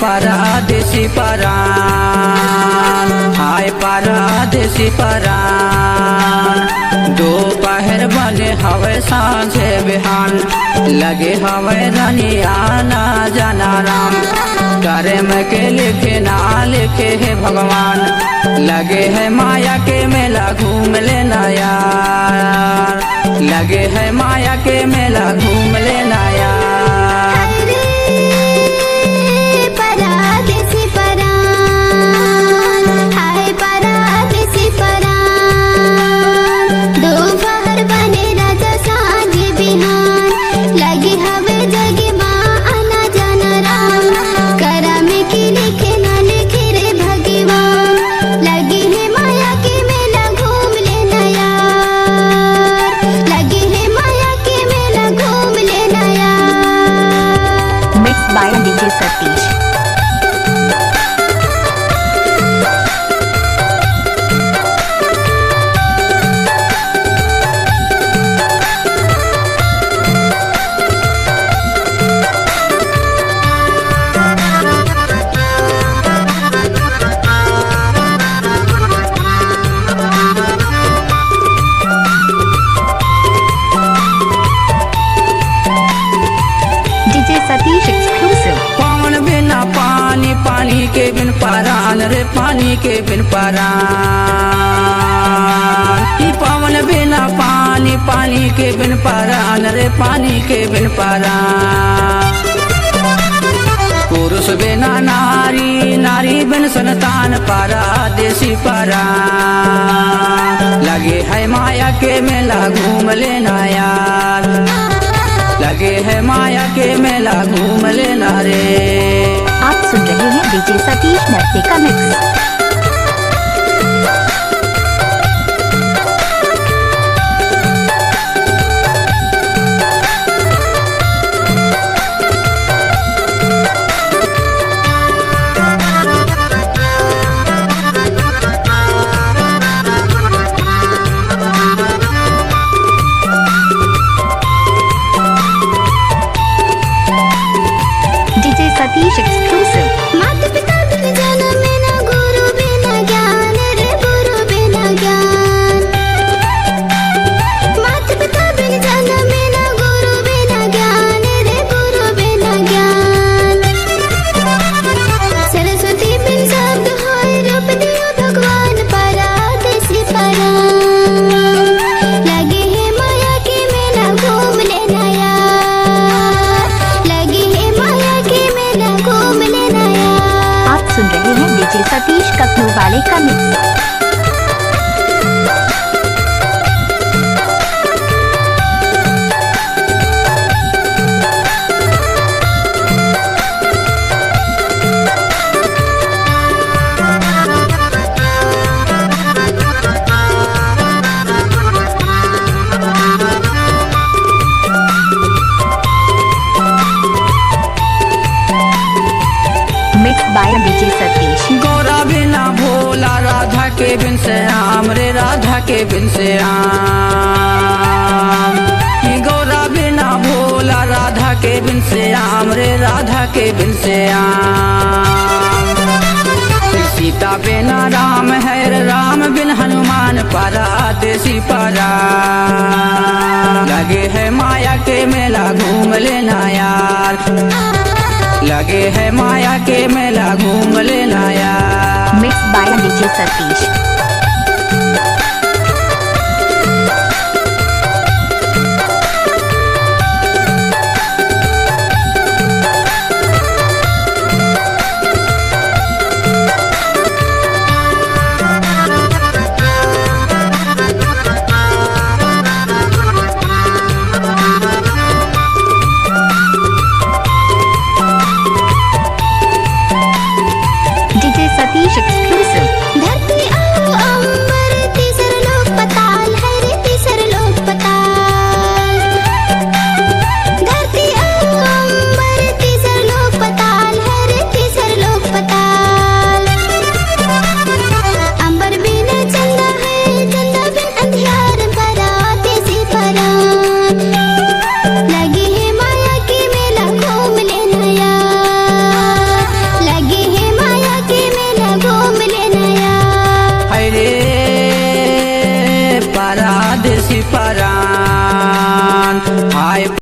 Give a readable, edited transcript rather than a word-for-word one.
परदेसी परान, हाय परदेसी परान। दोपहर बने हवे सांझे बिहान, लगे हवे रनिया ना जाना राम। करे में के लिखे ना लिखे है भगवान, लगे है माया के मेला घूम लेना यार, लगे है माया के मेला घूम लेना यार। by DJ Satish. DJ Satish exclusive. पवन बिना पानी, पानी के बिन परान रे, पानी के बिन परान। पवन बिना पानी, पानी के बिन परान रे, पानी के बिन परान। पुरुष बिना नारी, नारी बिन संतान, परदेसी परान। लगे है माया के मेला घूम लेना यार, लगे है माया के मेला घूम लेना रे। आप सुन रहे हैं डीजे सतीश नृत्य का मिक्स। सतीश एक्सक्लूसिव। माता पिता बिन जन्म में ना गुरु बिना ज्ञान रे, गुरु बिना ज्ञान। माता पिता बिन जन्म में ना गुरु बिना ज्ञान रे, गुरु बिना ज्ञान। सरस्वती बिन शब्द होय, रूप दियो भगवान, परदेसी परान। लगे है माया के मेला घूम लेना यार, लगे है माया के घूम लेना यार। आप सुन रहे हैं डीजे सतीश कखनू वाले का mix. by DJ Satish। Gaura बिना भोला, राधा के बिन श्याम रे, राधा के बिन श्याम। गौरा बिना भोला, राधा के बिन श्याम रे, राधा के बिन श्याम। सीता बिना राम है रे, राम बिन हनुमान, परदेसी परान। लगे है माया के मेला घूम लेना यार, लगे है माया के मेला घूम लेना यार। Mix by DJ Satish.